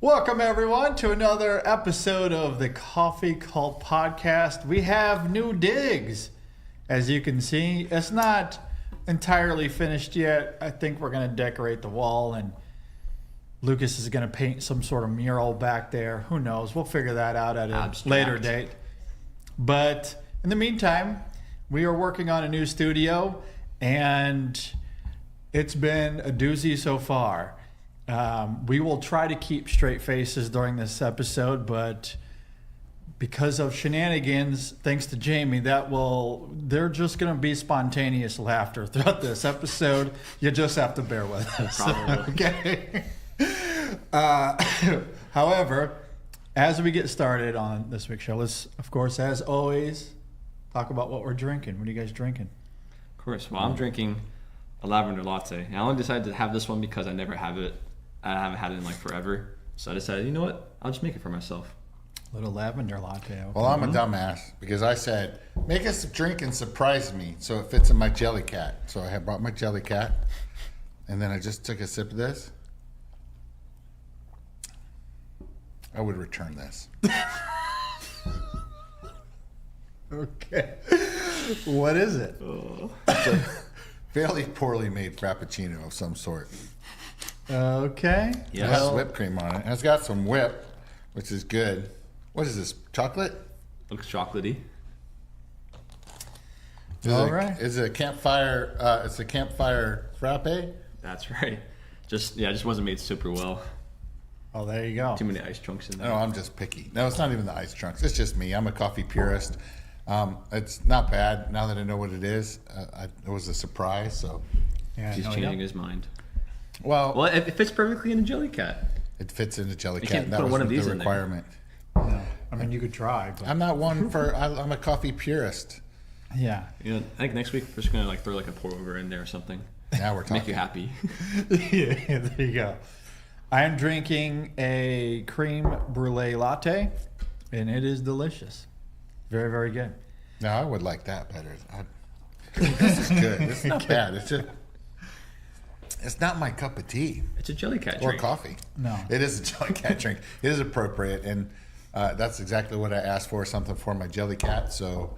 Welcome, everyone, to another episode of the Coffee Cult Podcast. We have new digs. As you can see, it's not entirely finished yet. I think we're going to decorate the wall, and Lucas is going to paint some sort of mural back there. Who knows? We'll figure that out at a later date. But in the meantime, we are working on a new studio, and it's been a doozy so far. We will try to keep straight faces during this episode, but because of shenanigans, thanks to Jamie, they're just going to be spontaneous laughter throughout this episode. You just have to bear with us. Okay. However, as we get started on this week's show, let's, of course, as always, talk about what we're drinking. What are you guys drinking? Of course. Well, I'm drinking a lavender latte. And I only decided to have this one because I never have it. I haven't had it in like forever. So I decided, you know what? I'll just make it for myself. Little lavender latte. Okay. Well, I'm a dumbass because I said, make us a drink and surprise me so it fits in my jelly cat. So I had brought my jelly cat, and then I just took a sip of this. I would return this. Okay. What is it? It's a fairly poorly made Frappuccino of some sort. Okay. It has whipped cream on it. And it's got some whip, which is good. What is this? Chocolate? Looks chocolatey. All right. Is it a campfire? It's a campfire frappe. That's right. Just wasn't made super well. Oh, there you go. Too many ice chunks in there. No, I'm just picky. No, it's not even the ice chunks. It's just me. I'm a coffee purist. It's not bad now that I know what it is. It was a surprise, so. Yeah, He's changing his mind. Well, it fits perfectly in a jelly cat. it fits in a jelly You cat. can't That put was one of the these in there. requirement. No. I mean, you could try, but I'm not one for. I'm a coffee purist. yeah. You know, I think next week we're just gonna like throw like a pour over in there or something. Now we're talking. Make you happy. Yeah, there you go. I'm drinking a cream brulee latte, and it is delicious. Very, very good. No, I would like that better. This is good. This is not bad. It's just. It's not my cup of tea It's a jelly cat or drink. coffee. No. It is a jelly cat drink. It is appropriate, and that's exactly what I asked for. Something for my jelly cat. So.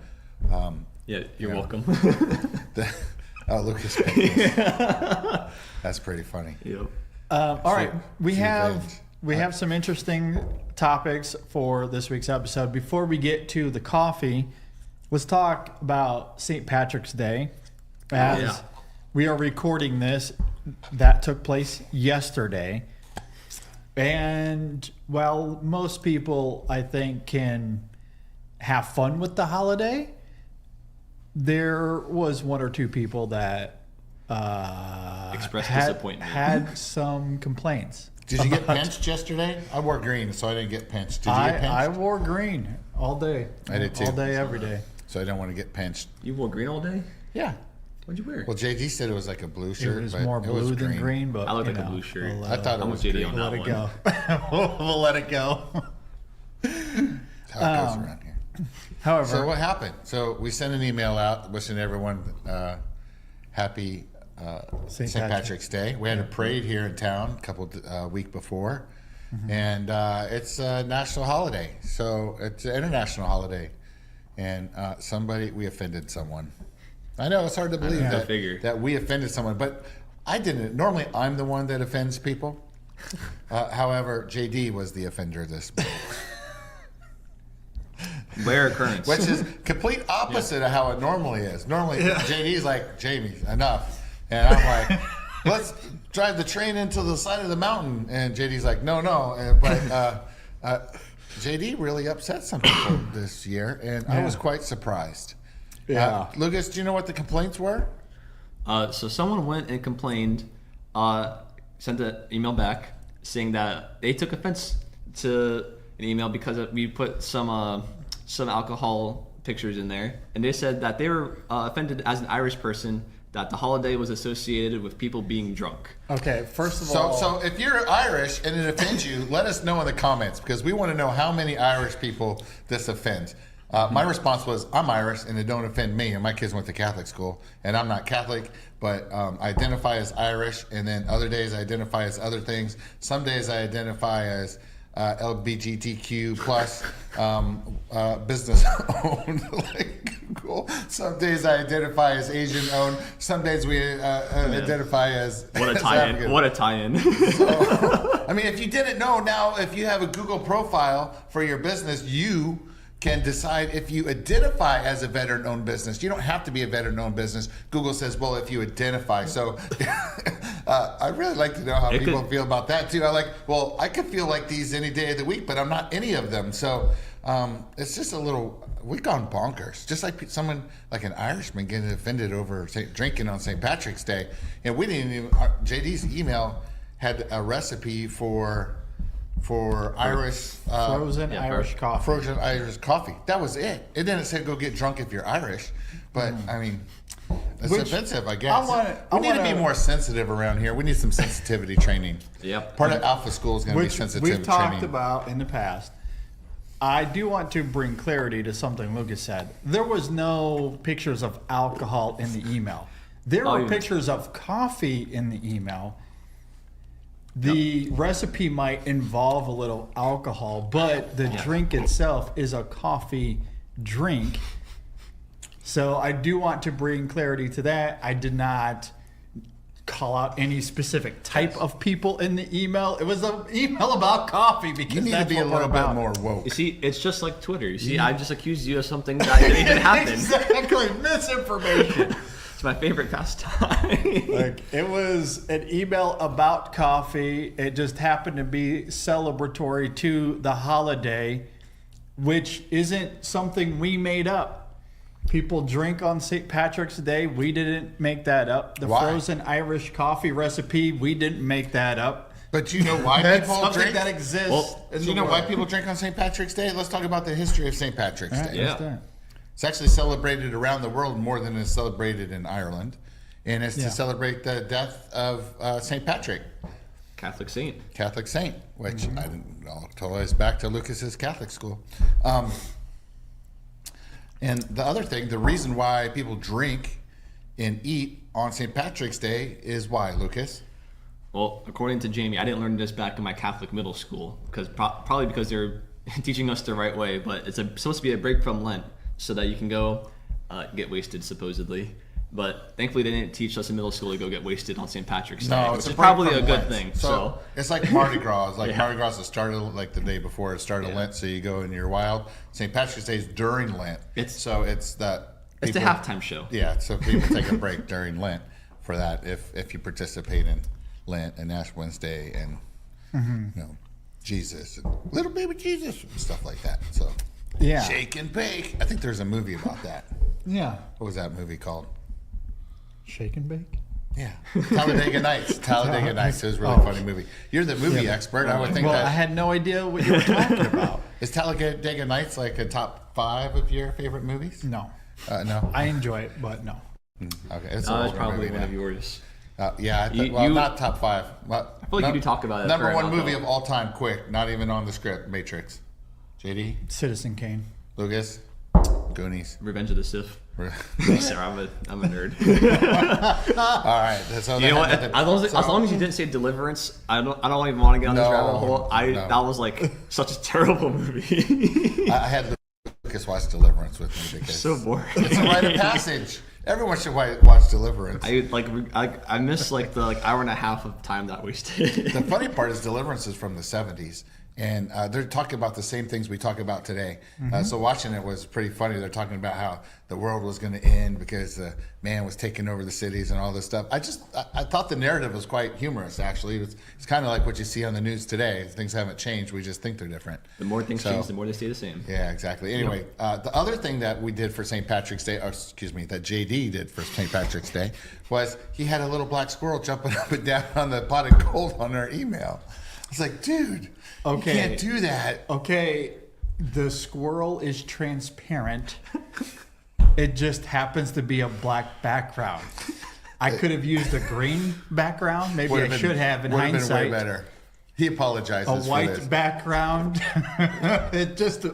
Yeah, you're welcome. Lucas. That's pretty funny. Yep. All right, we revenge. have some interesting topics for this week's episode. Before we get to the coffee, let's talk about St. Patrick's Day. As we are recording this, that took place yesterday. And while most people, I think, can have fun with the holiday, there was one or two people that Expressed disappointment. had some complaints. Did you get pinched yesterday? I wore green, so I didn't get pinched. Did you get pinched? I wore green all day. I did too. All day, every day. So I don't want to get pinched. You wore green all day? Yeah. What'd you wear? Well, JD said it was like a blue shirt. It was but more it blue was than green, but I look you like a know, blue shirt. We'll, I thought it I'm was with JD green. on we'll that let it one. go. We'll let it go. That's how it goes around here. However, So what happened? So we sent an email out wishing everyone happy St. Patrick's Day. We had a parade here in town a week before, and it's a national holiday. So it's an international holiday, and we offended someone. I know it's hard to believe that we offended someone, but I didn't. Normally, I'm the one that offends people. However, JD was the offender this month. Rare occurrence. Which is complete opposite of how it normally is. Normally, JD's like, Jamie, enough. And I'm like, let's drive the train into the side of the mountain. And JD's like, no. But JD really upset some people this year, and I was quite surprised. Yeah. Lucas, do you know what the complaints were? So someone went and complained, sent an email back saying that they took offense to an email because we put some alcohol pictures in there, and they said that they were offended as an Irish person that the holiday was associated with people being drunk. okay, first of all, So if you're Irish and it offends you, let us know in the comments because we want to know how many Irish people this offends. My response was, I'm Irish, and it don't offend me. And my kids went to Catholic school, and I'm not Catholic, but I identify as Irish, and then other days I identify as other things. Some days I identify as LGBTQ plus business owned, like Google. Some days I identify as Asian owned. Some days we identify as what a as tie-in. African. What a tie-in. So, I mean, if you didn't know, now if you have a Google profile for your business, you can decide if you identify as a veteran-owned business. You don't have to be a veteran-owned business. Google says, well, if you identify. So I'd really like to know how people feel about that too. I could feel like these any day of the week, but I'm not any of them. So it's just a little, we've gone bonkers. Just like someone, like an Irishman getting offended over drinking on St. Patrick's Day. And we didn't even, JD's email had a recipe for Irish frozen Irish coffee. Frozen Irish coffee. That was it. It didn't say go get drunk if you're Irish, but I mean, it's offensive, I guess. We need to be more sensitive around here. We need some sensitivity training. Yep. Part of Alpha School is going to be sensitivity we've training. talked about in the past. I do want to bring clarity to something Lucas said. There was no pictures of alcohol in the email. There were pictures of coffee in the email. The recipe might involve a little alcohol, but the drink itself is a coffee drink. So I do want to bring clarity to that. I did not call out any specific type of people in the email. It was an email about coffee because you need that's to be what a we're little bit about. more woke. You see, it's just like Twitter. You see, I just accused you of something that didn't happen. Exactly, misinformation. It's my favorite pastime. Like, it was an email about coffee. It just happened to be celebratory to the holiday, which isn't something we made up. People drink on St. Patrick's Day. We didn't make that up. The frozen Irish coffee recipe, we didn't make that up. But you know why That's people something drink? that exists. Do you know why people drink on St. Patrick's Day? Let's talk about the history of St. Patrick's Day. Yeah. It's actually celebrated around the world more than it's celebrated in Ireland. And it's to celebrate the death of St. Patrick. Catholic saint, Which I'll tell us back to Lucas's Catholic school. And the other thing, the reason why people drink and eat on St. Patrick's Day is why, Lucas? Well, according to Jamie, I didn't learn this back in my Catholic middle school because probably because they're teaching us the right way. But it's supposed to be a break from Lent so that you can go get wasted, supposedly. But thankfully, they didn't teach us in middle school to go get wasted on St. Patrick's Day, which is probably a good thing. So it's like Mardi Gras. Mardi Gras is started like the day before it started Lent, so you go and you're wild. St. Patrick's Day is during Lent, it's the halftime show. Yeah, so people take a break during Lent for that if you participate in Lent and Ash Wednesday and Jesus and little baby Jesus and stuff like that. So shake and bake. I think there's a movie about that. Yeah. What was that movie called? Shake and bake? Yeah. Talladega Nights. Talladega Nights. It was a really funny movie. You're the movie expert. I would think I had no idea what you were talking about. Is Talladega Nights like a top 5 of your favorite movies? No. No? I enjoy it, but no. Okay. It's That's probably one of yours. Not top 5. Well, I feel like you do talk about it. Number 1 movie of all time, quick. Not even on the script. Matrix. JD? Citizen Kane. Lucas? Goonies. Revenge of the Sith. Sorry, I'm a nerd. All right. So you know what? As long as you didn't say Deliverance, I don't even want to get on this rabbit hole. That was like such a terrible movie. I had Lucas watch Deliverance with me because so boring. It's a rite of passage. Everyone should watch Deliverance. I miss like the hour and a half of time that wasted. The funny part is Deliverance is from the 70s. And they're talking about the same things we talk about today. So watching it was pretty funny. They're talking about how the world was going to end because the man was taking over the cities and all this stuff. I thought the narrative was quite humorous, actually. It's kind of like what you see on the news today. Things haven't changed. We just think they're different. The more things change, the more they stay the same. Yeah, exactly. Anyway, the other thing that we did for St. Patrick's Day, that JD did for St. Patrick's Day, was he had a little black squirrel jumping up and down on the pot of gold on our email. I was like, dude, you can't do that. Okay, the squirrel is transparent. It just happens to be a black background. I could have used a green background. Maybe I should have in hindsight. Been way better. He apologizes a white for this. background.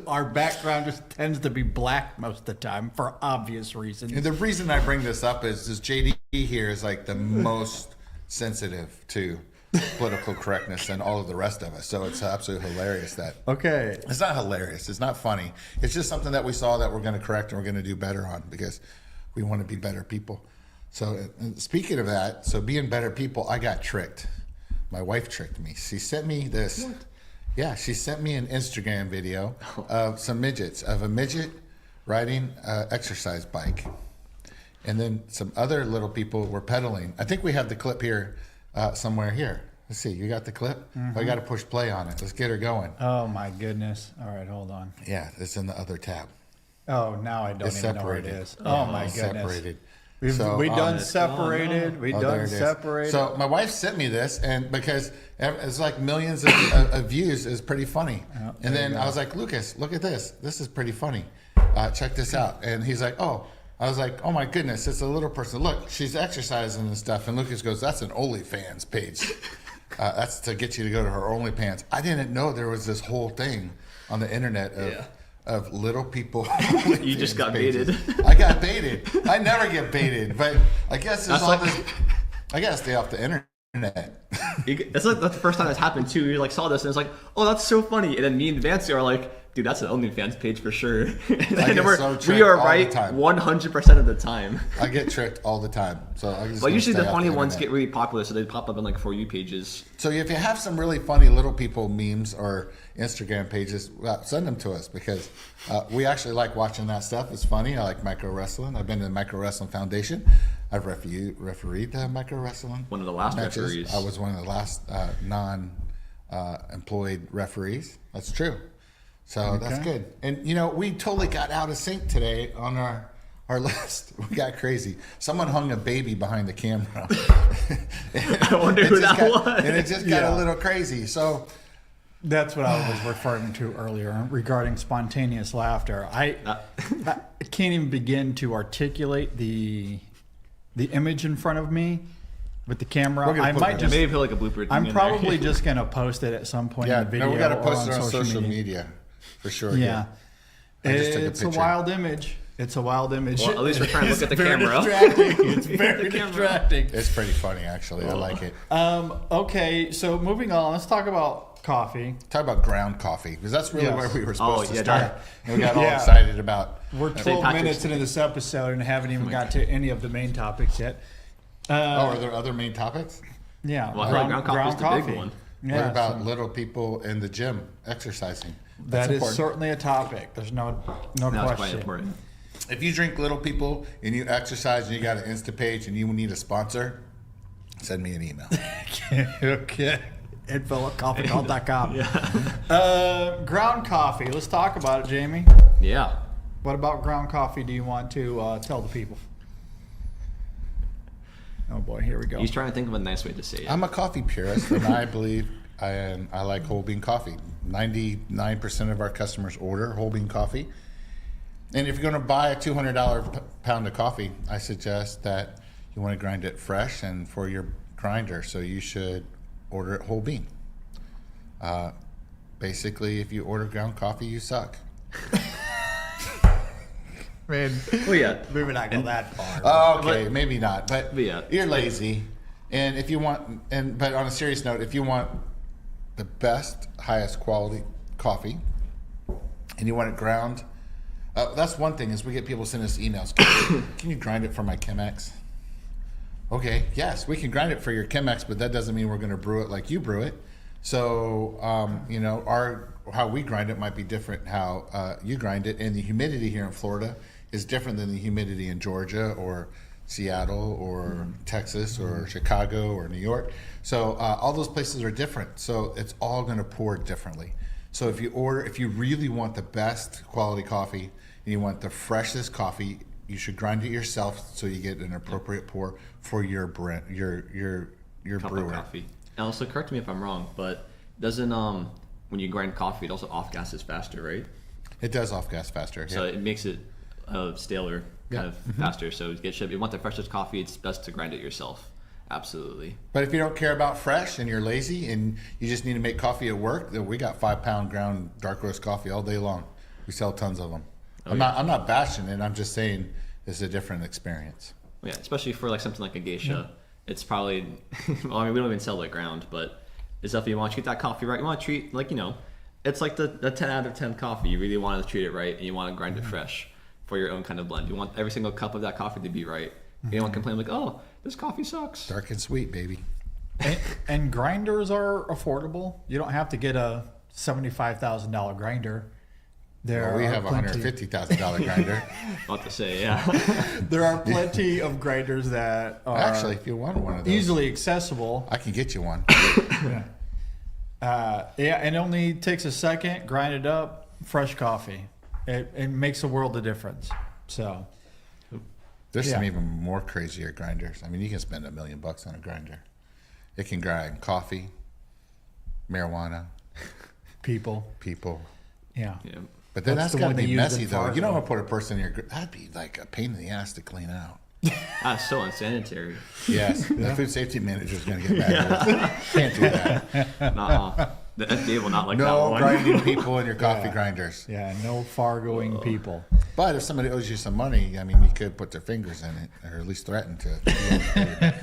Our background just tends to be black most of the time for obvious reasons. And the reason I bring this up is JD here is like the most sensitive to political correctness than all of the rest of us. So it's absolutely hilarious that. Okay. It's not hilarious. It's not funny. It's just something that we saw that we're going to correct and we're going to do better on because we want to be better people. So speaking of that, so being better people, I got tricked. My wife tricked me. She sent me this. What? Yeah, she sent me an Instagram video of some midgets, of a midget riding an exercise bike. And then some other little people were pedaling. I think we have the clip here somewhere here. Let's see. You got the clip? Mm-hmm. I got to push play on it. Let's get her going. Oh, my goodness. All right, hold on. Yeah, it's in the other tab. Oh, now I don't even know where it is. Oh, my goodness. Separated. We done separated. We done separated. So my wife sent me this, and because it's like millions of views, is pretty funny. Oh, and then I was like, Lucas, look at this. This is pretty funny. Check this out. And he's like, oh. I was like, oh my goodness, it's a little person. Look, she's exercising and stuff. And Lucas goes, that's an OnlyFans page. That's to get you to go to her OnlyFans. I didn't know there was this whole thing on the internet of little people. You just got baited. I got baited. I never get baited, but I guess there's all this. I gotta stay off the internet. That's like the first time that's happened too. You like saw this and it's like, oh, that's so funny. And then me and Vance are like, dude, that's an OnlyFans page for sure. And we are right 100% of the time. I get tricked all the time. So I just. But usually the funny ones get really popular, so they pop up in like For You pages. So if you have some really funny little people memes or Instagram pages, send them to us because we actually like watching that stuff. It's funny. I like micro wrestling. I've been to the Micro Wrestling Foundation. I've refereed the micro wrestling. One of the last matches. Referees. I was one of the last non-employed referees. That's true. So that's good. And, we totally got out of sync today on our list. We got crazy. Someone hung a baby behind the camera. I wonder who that was. And it just got a little crazy. So that's what I was referring to earlier regarding spontaneous laughter. I can't even begin to articulate the image in front of me with the camera. I might just maybe put like a blooper. I'm probably just gonna post it at some point in the video. No, we gotta post it on social media. media for sure. Yeah, it's a wild image. It's a wild image. Well, at least we're trying to look at the camera. It's very distracting. It's pretty funny, actually. I like it. Okay, so moving on, let's talk about coffee. Talk about ground coffee, because that's really where we were supposed to start. And we got all excited about. We're 12 minutes into this episode and haven't even got to any of the main topics yet. Are there other main topics? Yeah, well, ground coffee is the big one. Yeah, what about little people in the gym exercising? That is certainly a topic. There's no question. Quite important. If you drink Little People and you exercise and you got an Insta page and you need a sponsor, send me an email. Okay. info@coffeecult.com. Ground coffee. Let's talk about it, Jamie. Yeah. What about ground coffee do you want to tell the people? Oh boy, here we go. He's trying to think of a nice way to say it. I'm a coffee purist, and I believe I like whole bean coffee. 99% of our customers order whole bean coffee. And if you're going to buy a $200 pound of coffee, I suggest that you want to grind it fresh and for your grinder. So you should order it whole bean. Basically, if you order ground coffee, you suck. Man, maybe not go that far. Okay, maybe not, but you're lazy. And if you want, but on a serious note, if you want the best, highest quality coffee, and you want it ground, that's one thing is we get people send us emails. Can you grind it for my Chemex? Okay, yes, we can grind it for your Chemex, but that doesn't mean we're going to brew it like you brew it. So, how we grind it might be different how you grind it, and the humidity here in Florida is different than the humidity in Georgia or Seattle or Texas or Chicago or New York. So all those places are different. So it's all going to pour differently. So if you really want the best quality coffee and you want the freshest coffee, you should grind it yourself so you get an appropriate pour for your brewer. Coffee. And also, correct me if I'm wrong, but doesn't when you grind coffee, it also off gases faster, right? It does off gas faster. So it makes it staler kind of faster. So if you want the freshest coffee, it's best to grind it yourself. Absolutely. But if you don't care about fresh and you're lazy and you just need to make coffee at work, then we got 5-pound ground dark roast coffee all day long. We sell tons of them. I'm not bashing it. I'm just saying it's a different experience. Yeah, especially for like something like a geisha. It's probably, well, I mean, we don't even sell it ground, but it's definitely you want to treat that coffee right. You want to treat, like, it's like the 10 out of 10 coffee. You really want to treat it right, and you want to grind it fresh for your own kind of blend. You want every single cup of that coffee to be right. You don't want to complain like, oh, this coffee sucks. Dark and sweet, baby. And grinders are affordable. You don't have to get a $75,000 grinder. We have a $150,000 grinder. About to say, yeah. There are plenty of grinders that are Actually, if you want one of those, easily accessible. I can get you one. And it only takes a second, grind it up, fresh coffee. It makes a world of difference. So there's some even more crazier grinders. I mean, you can spend $1 million on a grinder. It can grind coffee, marijuana, people. Yeah. But then that's got to be messy, though. You don't want Fargo. to put a person in your... That'd be like a pain in the ass to clean out. That's so unsanitary. Yes. The food safety manager's going to get mad. Can't do that. Nuh-uh. The FDA will not like that No one. grinding people in your coffee grinders. Yeah, no Fargoing people. But if somebody owes you some money, I mean, you could put their fingers in it, or at least threaten to.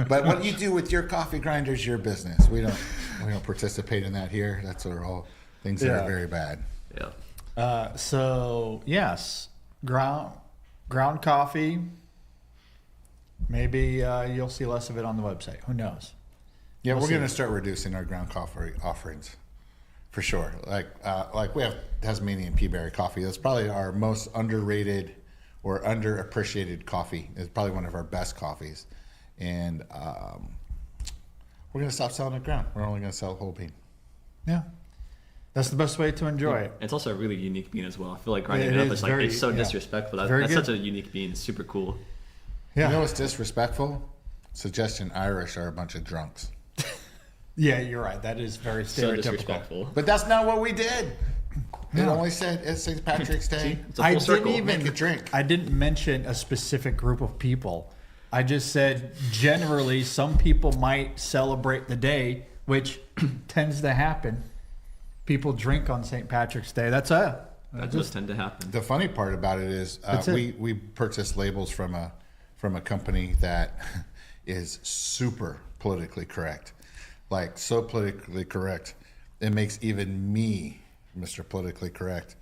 But what you do with your coffee grinder is your business. We don't participate in that here. That's all things that are very bad. Yeah. So yes, ground coffee. Maybe you'll see less of it on the website. Who knows? Yeah, We'll we're see. going to start reducing our ground coffee offerings, for sure. Like we have Tasmanian peaberry coffee. That's probably our most underrated or underappreciated coffee. It's probably one of our best coffees, and we're going to stop selling it ground. We're only going to sell whole bean. Yeah, that's the best way to enjoy it. It's also a really unique bean as well. I feel like grinding It it up is is like very- it's so yeah. disrespectful. Very That's good. such a unique bean. It's super cool. Yeah, You know what's disrespectful? Suggestion Irish are a bunch of drunks. yeah, you're right. That is very So stereotypical. disrespectful. But that's not what we did. It No. only said it's St. Patrick's Day. It's a full circle. Make a drink. I didn't mention a specific group of people. I just said generally some people might celebrate the day, which tends to happen. People drink on St. Patrick's Day. That's it. That does tend to happen. The funny part about it is That's it. we purchased labels from a company that is super politically correct, like so politically correct, it makes even me, Mr. Politically Correct,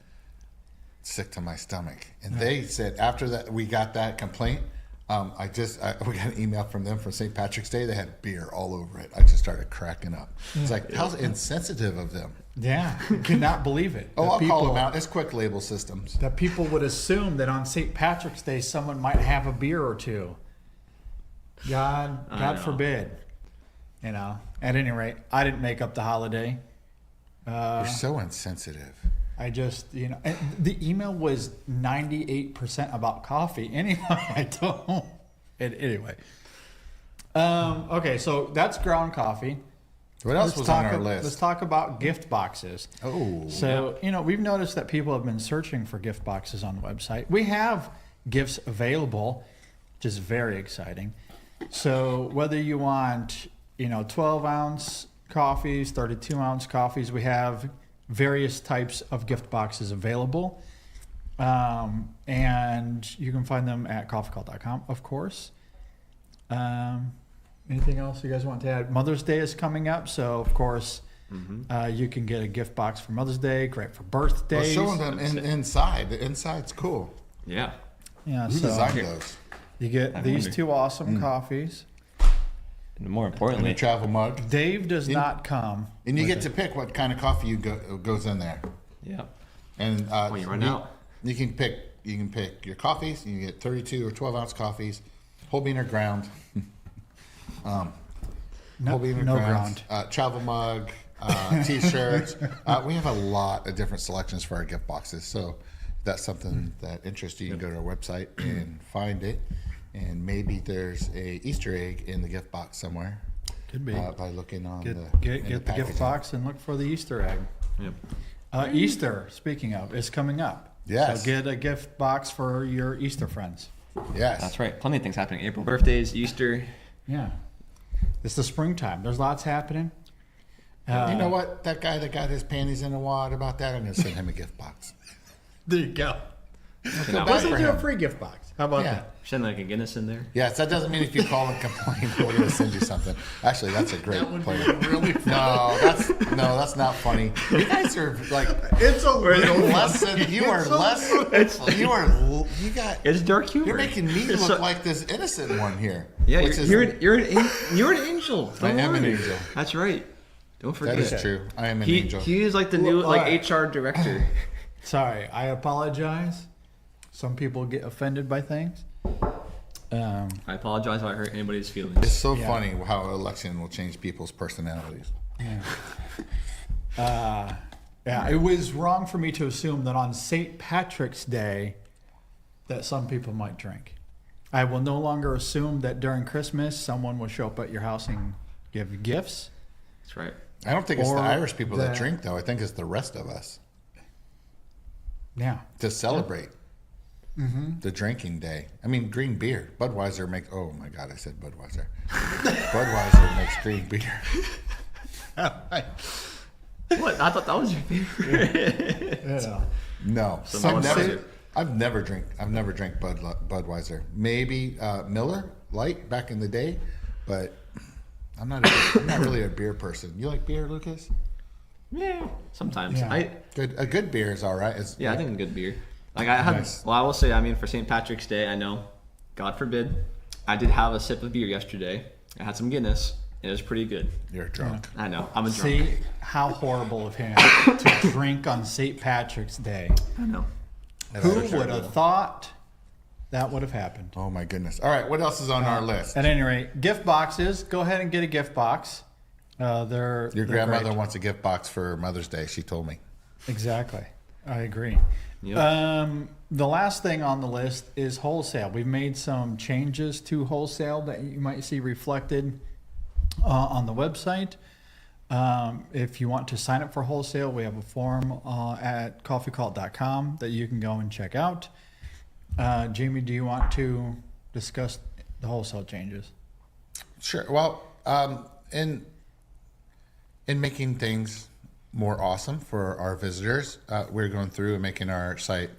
sick to my stomach. And they said after that we got that complaint, we got an email from them for St. Patrick's Day. They had beer all over it. I just started cracking up. It's like, how insensitive of them. Yeah, cannot believe it. Oh, that I'll call people- them out. It's quick label systems. That people would assume that on St. Patrick's Day someone might have a beer or two. God know. forbid. You know. At any rate, I didn't make up the holiday. You're so insensitive. I just, and the email was 98% about coffee. Anyway, I don't. Anyway. Okay, so that's ground coffee. What else was on our list? Let's talk about gift boxes. Oh. So, we've noticed that people have been searching for gift boxes on the website. We have gifts available, which is very exciting. So whether you want, 12-ounce coffees, 32-ounce coffees, we have various types of gift boxes available. And you can find them at coffeecall.com, of course. Anything else you guys want to add? Mother's Day is coming up, so of course you can get a gift box for Mother's Day, great for birthdays. Well, showing them inside. The inside's cool. Yeah. Yeah, Who so designed those? you get I these wonder. two awesome coffees. And more And a importantly, travel mug. Dave does not come. And you with get to pick what kind of coffee goes in there. yeah. And When you run out. you can pick your coffees. You can get 32 or 12-ounce coffees, whole bean or ground. No, Whole bean or no ground. ground. Travel mug, T-shirts. We have a lot of different selections for our gift boxes. So if that's something that interests you, you can go to our website and find it. And maybe there's a Easter egg in the gift box somewhere. Could be. By looking on Get in the gift packaging. box and look for the Easter egg. Yep. Easter, speaking of, is coming up. Yes. So get a gift box for your Easter friends. Yes. That's right. Plenty of things happening. April birthdays, Easter. Yeah. It's the springtime. There's lots happening. You know what? That guy that got his panties in the wad about that, I'm going to send him a gift box. There you go. Okay, now, Let's for do a him. free gift box. How about Yeah. that? send like a Guinness in there. Yes, that doesn't mean if you call and complain, we're going to send you something. Actually, that's a great plan. Really No, that's not funny. You guys are like It's a little less than you are less. You got. It's dark humor. You're making me It's look so- like this innocent one here. Yeah, which is- you're an angel. I Don't am an worry. angel. That's right. Don't forget. That is true. I am an He angel. he is like the new Well, like alright. HR director. Sorry, I apologize. Some people get offended by things. I apologize if I hurt anybody's It's feelings. so Yeah. funny how an election will change people's personalities. Yeah, it was wrong for me to assume that on St. Patrick's Day that some people might drink. I will no longer assume that during Christmas someone will show up at your house and give you gifts. That's right. I don't think it's the Or Irish people that that- drink, though. I think it's the rest of us Yeah. to celebrate the drinking day. I mean, green beer. Budweiser makes. Oh my God, I said Budweiser. Budweiser makes green beer. What? I thought that was your favorite. Yeah. No, Some I've say- never. I've never drank Budweiser. Maybe Miller Light back in the day, but I'm not really a beer person. You like beer, Lucas? Yeah. Sometimes. Yeah. A good beer is all right. I think a good beer. Like I had. Nice. Well, I will say. I mean, for St. Patrick's Day, I know. God forbid, I did have a sip of beer yesterday. I had some Guinness. It was pretty good. You're drunk. I know. I'm a drunk. See how horrible of him to drink on St. Patrick's Day. I know. Who would have thought that would have happened? Oh my goodness! All right, what else is on our list? At any rate, gift boxes. Go ahead and get a gift box. Your They're grandmother great. wants a gift box for Mother's Day. She told me. Exactly. I agree. Yep. The last thing on the list is wholesale. We've made some changes to wholesale that you might see reflected on the website. If you want to sign up for wholesale, we have a form at coffeecult.com that you can go and check out. Jamie, do you want to discuss the wholesale changes? Sure. Well, in making things more awesome for our visitors, we're going through and making our site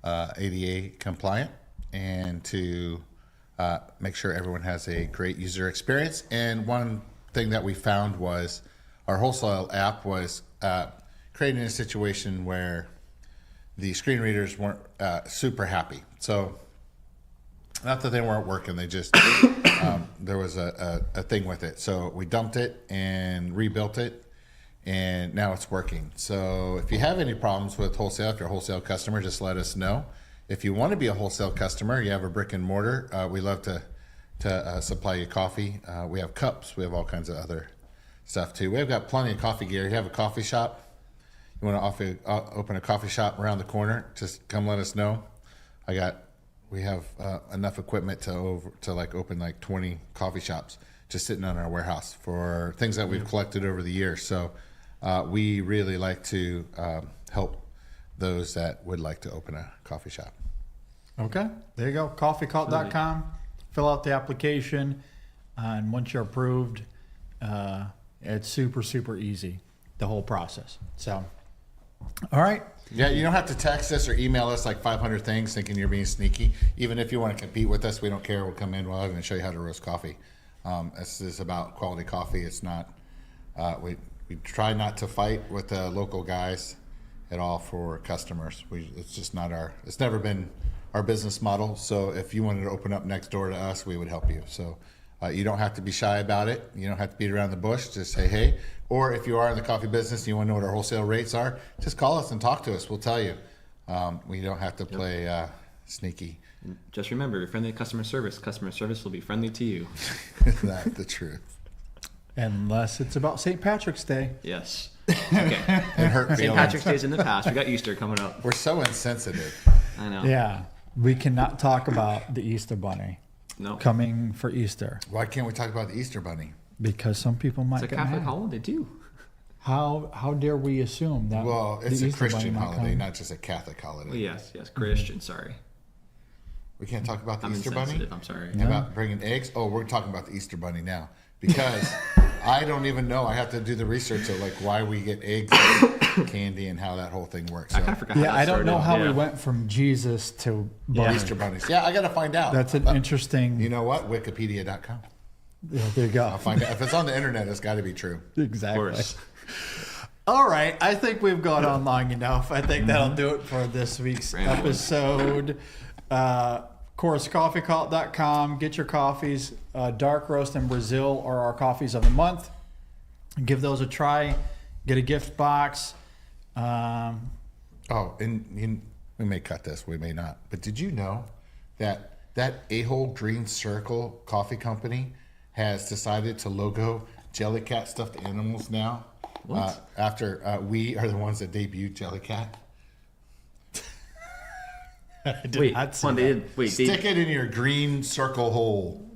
ADA compliant and to make sure everyone has a great user experience. And one thing that we found was our wholesale app was creating a situation where the screen readers weren't super happy. So not that they weren't working, they just there was a thing with it. So we dumped it and rebuilt it, and now it's working. So if you have any problems with wholesale, if you're a wholesale customer, just let us know. If you want to be a wholesale customer, you have a brick and mortar, we love to supply you coffee. We have cups. We have all kinds of other stuff too. We've got plenty of coffee gear. You have a coffee shop, you want to open a coffee shop around the corner, just come let us know. We have enough equipment to open like 20 coffee shops just sitting on our warehouse for things that we've collected over the years. So we really like to help those that would like to open a coffee shop. Okay, there you go. Coffeecult.com. Fill out the application, and once you're approved, it's super, super easy, the whole process. So, all right. Yeah, you don't have to text us or email us like 500 things thinking you're being sneaky. Even if you want to compete with us, we don't care. We'll come in. We'll even show you how to roast coffee. This is about quality coffee. It's not. We try not to fight with the local guys at all for customers. It's just not our. It's never been our business model. So if you wanted to open up next door to us, we would help you. So you don't have to be shy about it. You don't have to beat around the bush. Just say hey. Or if you are in the coffee business and you want to know what our wholesale rates are, just call us and talk to us. We'll tell you. We don't have to play sneaky. Just remember, you're friendly to customer service. Customer service will be friendly to you. Isn't that the truth? Unless it's about St. Patrick's Day. Yes. Okay. And hurt St. feelings. Patrick's Day's in the past. We got Easter coming up. We're so insensitive. I know. Yeah, we cannot talk about the Easter Bunny No. coming for Easter Why can't we talk about the Easter Bunny? because some people might It's a get Catholic mad. holiday too. How dare we assume that? Well, the it's a Easter Christian Bunny might holiday, come? not just a Catholic holiday. Well, yes, Christian. Sorry. We can't talk about the I'm Easter Bunny? insensitive. I'm sorry. How about bringing eggs? Oh, we're talking about the Easter Bunny now. because I don't even know. I have to do the research of like why we get eggs and candy and how that whole thing works. I So, kind of forgot. how that I don't know started. how we went from Jesus to bunny. Easter bunnies. Yeah, I got to find out. That's an interesting. You know what? Wikipedia.com. Yeah, there you go. I'll find out. If it's on the internet, it's got to be true. Exactly. Of course. All right, I think we've gone on long enough. I think that'll do it for this week's Random. episode. Of course, coffeecult.com. Get your coffees. Dark Roast and Brazil are our coffees of the month. Give those a try. Get a gift box. Oh, and we may cut this, we may not. But did you know that A-hole Green Circle coffee company has decided to logo Jellycat stuffed animals now? What? After we are the ones that debuted Jellycat. Wait, not see hold on, that. they did. Wait, Stick it in your green circle hole.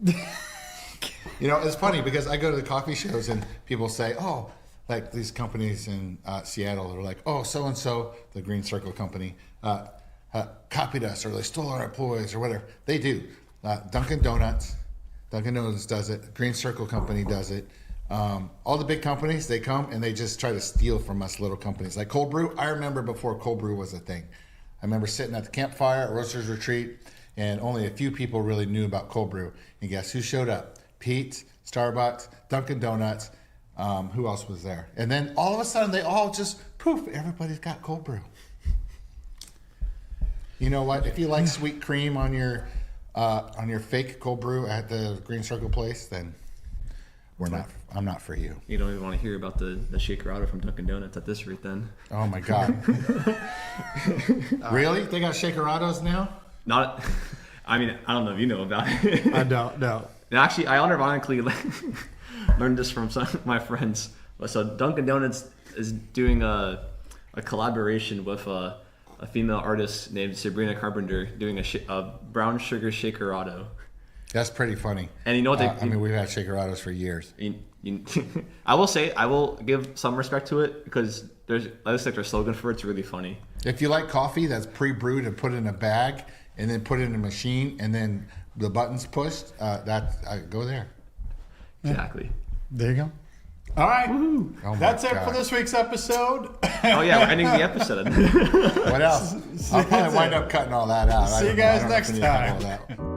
You know, it's funny because I go to the coffee shows and people say, oh, like these companies in Seattle are like, oh, so-and-so, the Green Circle company, copied us or they stole our employees or whatever. They do. Dunkin' Donuts does it. Green Circle company does it. All the big companies, they come and they just try to steal from us little companies. Like Cold Brew, I remember before Cold Brew was a thing. I remember sitting at the campfire at Roasters Retreat and only a few people really knew about Cold Brew. And guess who showed up? Pete's, Starbucks, Dunkin' Donuts. Who else was there? And then all of a sudden they all just, poof, everybody's got Cold Brew. You know what? If you like sweet cream on your fake Cold Brew at the Green Circle place, then I'm not for you. You don't even want to hear about the shakerado from Dunkin' Donuts at this rate, then. Oh my God. Really? They got shakerados now? Not. I mean, I don't know if you know about it. I don't know. And actually, I unironically learned this from some of my friends. So Dunkin' Donuts is doing a collaboration with a female artist named Sabrina Carpenter doing a brown sugar shakerado. That's pretty funny. And you know what I mean, we've had shakerados for years. I will say, I will give some respect to it because it looks like their slogan for it's really funny. If you like coffee that's pre-brewed and put in a bag and then put it in a machine and then the buttons pushed, go there. Exactly. There you go. All right. Oh my That's it God. for this week's episode. Oh yeah, we're ending the episode. What else? I'll probably wind up cutting all that out. See you I guys don't know if next we need to cut time. all that.